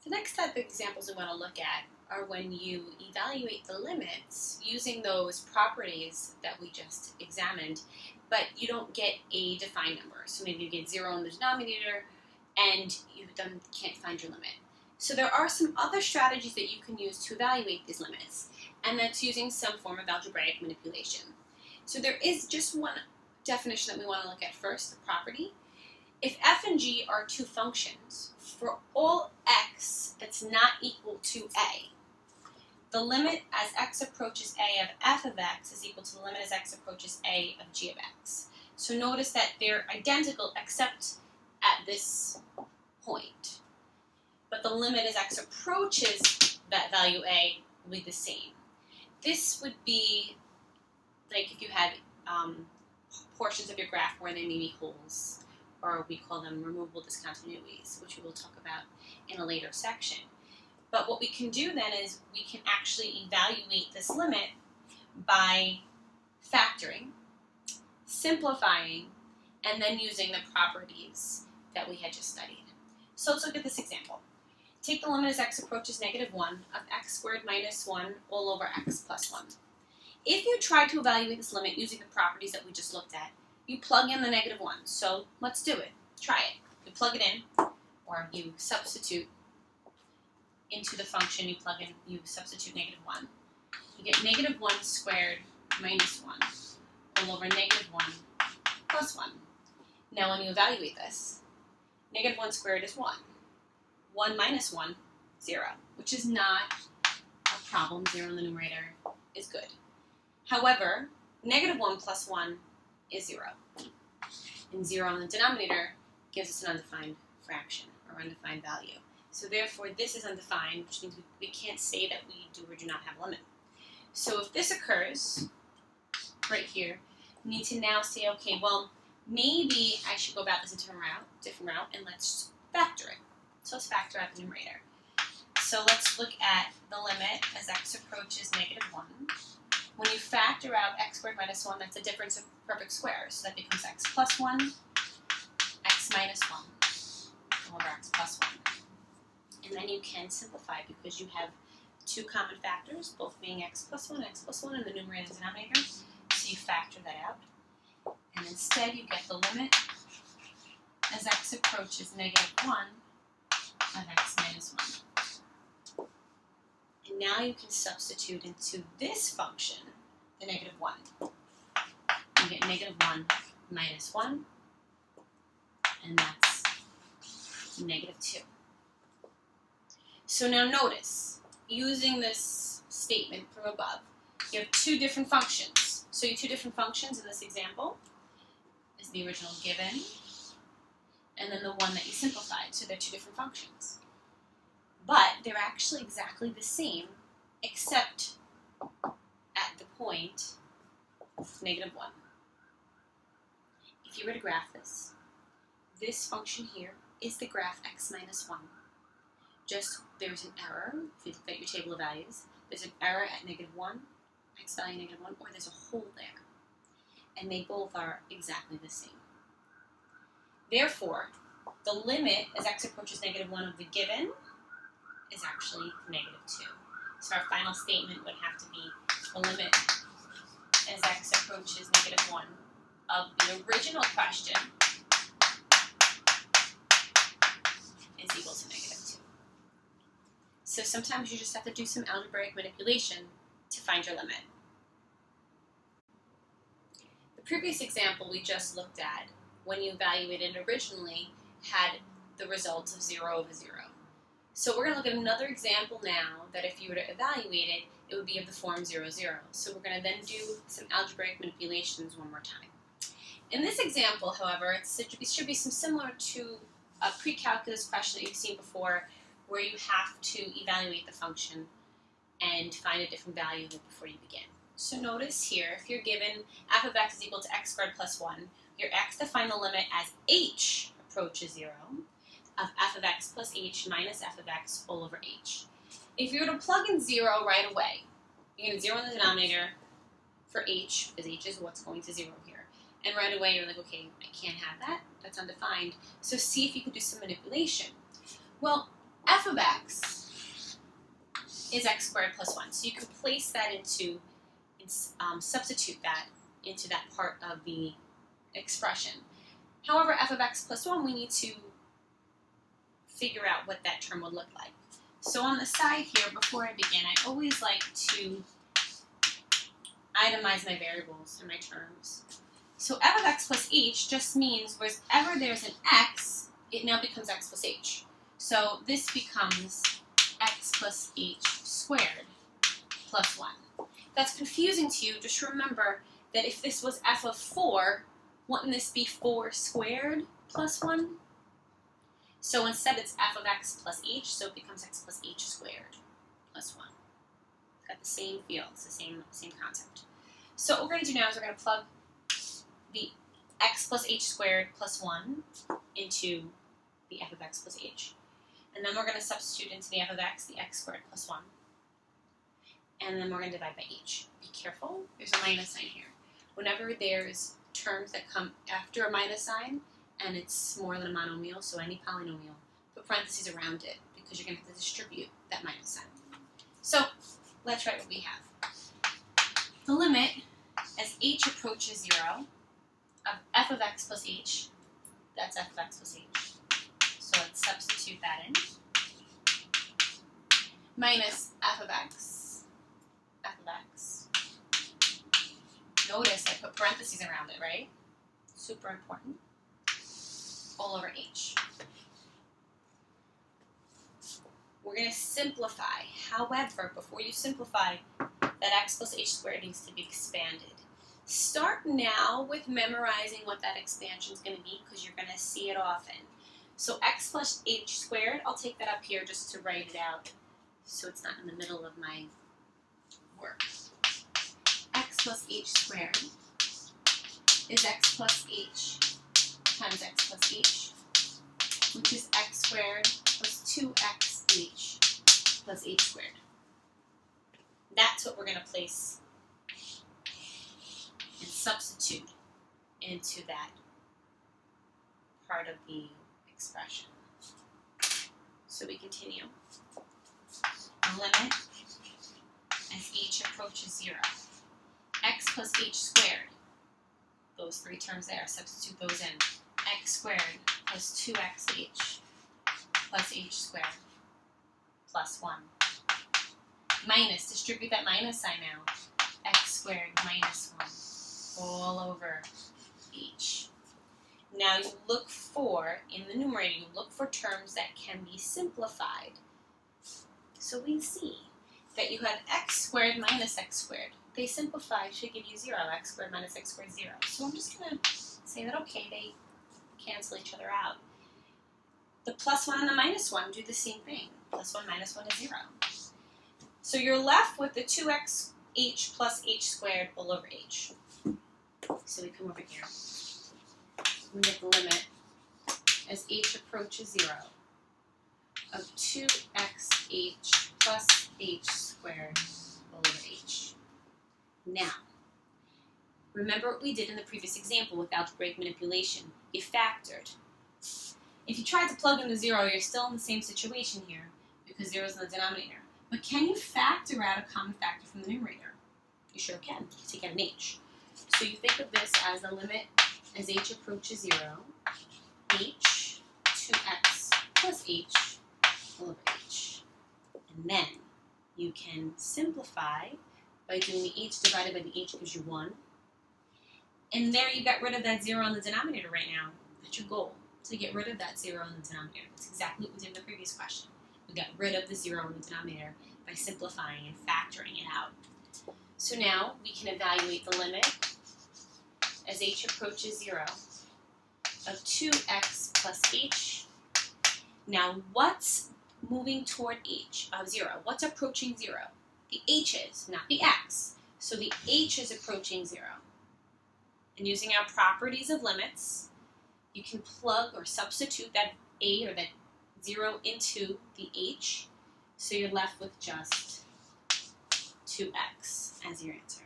The next type of examples we want to look at are when you evaluate the limits using those properties that we just examined, but you don't get a defined number. So maybe you get 0 in the denominator and you then can't find your limit. So there are some other strategies that you can use to evaluate these limits, and that's using some form of algebraic manipulation. So there is just one definition that we want to look at first, the property. If f and g are two functions, for all x that's not equal to a, the limit as x approaches a of f of x is equal to the limit as x approaches a of g of x. So notice that they're identical except at this point. But the limit as x approaches that value a will be the same. This would be like if you had portions of your graph where there may be holes, or we call them removable discontinuities, which we will talk about in a later section. But what we can do then is we can actually evaluate this limit by factoring, simplifying, and then using the properties that we had just studied. So let's look at this example. Take the limit as x approaches -1 of x squared minus 1 all over x plus 1. If you try to evaluate this limit using the properties that we just looked at, you plug in the -1. So let's do it. Try it. You plug it in, or you substitute into the function, you substitute -1. You get -1 squared minus 1 all over -1 plus 1. Now when you evaluate this, -1 squared is 1. 1 minus 1, 0, which is not a problem. 0 in the numerator is good. However, -1 plus 1 is 0. And 0 in the denominator gives us an undefined fraction or undefined value. So therefore, this is undefined, which means we can't say that we do or do not have a limit. So if this occurs right here, we need to now say, okay, well, maybe I should go about this a different route, and let's factor it. So let's factor out the numerator. So let's look at the limit as x approaches -1. When you factor out x squared minus 1, that's a difference of perfect squares. So that becomes x plus 1, x minus 1, all over x plus 1. And then you can simplify because you have two common factors, both being x plus 1 in the numerator and denominator. So you factor that out. And instead you get the limit as x approaches -1 of x minus 1. And now you can substitute into this function the -1. You get -1 minus 1, and that's -2. So now notice, using this statement from above, you have two different functions. So your two different functions in this example is the original given, and then the one that you simplified. So they're two different functions. But they're actually exactly the same, except at the point of -1. If you were to graph this function here is the graph x minus 1. Just there's an error, if you look at your table of values, there's an error at -1, x value -1, or there's a hole there. And they both are exactly the same. Therefore, the limit as x approaches -1 of the given is actually -2. So our final statement would have to be the limit as x approaches -1 of the original question is equal to -2. So sometimes you just have to do some algebraic manipulation to find your limit. The previous example we just looked at, when you evaluated originally, had the results of 0 over 0. So we're going to look at another example now that if you were to evaluate it, it would be of the form 0, 0. So we're going to then do some algebraic manipulations one more time. In this example, however, it should be some similar to a pre-calculus question that you've seen before, where you have to evaluate the function and find a different value before you begin. So notice here, if you're given f of x is equal to x squared plus 1, your x define the limit as h approaches 0 of f of x plus h minus f of x all over h. If you were to plug in 0 right away, you're going to 0 in the denominator for h, because h is what's going to 0 here. And right away you're like, okay, I can't have that. That's undefined. So see if you can do some manipulation. Well, f of x is x squared plus 1. So you can place that into, substitute that into that part of the expression. However, f of x plus 1, we need to figure out what that term would look like. So on the side here, before I begin, I always like to itemize my variables and my terms. So f of x plus h just means wherever there's an x, it now becomes x plus h. So this becomes x plus h squared plus 1. If that's confusing to you, just remember that if this was f of 4, wouldn't this be 4 squared plus 1? So instead it's f of x plus h, so it becomes x plus h squared plus 1. It's got the same feel, it's the same concept. So what we're going to do now is we're going to plug the x plus h squared plus 1 into the f of x plus h. And then we're going to substitute into the f of x the x squared plus 1. And then we're going to divide by h. Be careful, there's a minus sign here. Whenever there's terms that come after a minus sign, and it's more than a monomial, so any polynomial, put parentheses around it, because you're going to have to distribute that minus sign. So, let's write what we have. The limit, as h approaches 0, of f of x plus h, that's f of x plus h. So let's substitute that in. Minus f of x. Notice I put parentheses around it, right? Super important. All over h. We're going to simplify. However, before you simplify, that x plus h squared needs to be expanded. Start now with memorizing what that expansion is going to be, because you're going to see it often. So x plus h squared, I'll take that up here just to write it out so it's not in the middle of my work. X plus h squared is x plus h times x plus h, which is x squared plus 2xh plus h squared. That's what we're going to place and substitute into that part of the expression. So we continue. The limit as h approaches 0. X plus h squared. Those three terms there, substitute those in. X squared plus 2xh plus h squared plus 1. Minus, distribute that minus sign now. X squared minus 1 all over h. Now you look for, in the numerator, you look for terms that can be simplified. So we see that you have x squared minus x squared. They simplify should give you 0. X squared minus x squared is 0. So I'm just going to say that, okay, they cancel each other out. The plus 1 and the minus 1 do the same thing. Plus 1 minus 1 is 0. So you're left with the 2xh plus h squared all over h. So we come over here. We get the limit as h approaches 0 of 2xh plus h squared all over h. Now, remember what we did in the previous example with algebraic manipulation. You factored. If you tried to plug in the 0, you're still in the same situation here because 0 is in the denominator. But can you factor out a common factor from the numerator? You sure can. You can take out an h. So you think of this as the limit as h approaches 0, h, 2x plus h all over h. And then you can simplify by doing the h divided by the h gives you 1. And there you got rid of that 0 in the denominator right now. That's your goal, to get rid of that 0 in the denominator. That's exactly what we did in the previous question. We got rid of the 0 in the denominator by simplifying and factoring it out. So now we can evaluate the limit as h approaches 0 of 2x plus h. Now what's moving toward h of 0? What's approaching 0? The h is, not the x. So the h is approaching 0. And using our properties of limits, you can plug or substitute that a or that 0 into the h. So you're left with just 2x as your answer.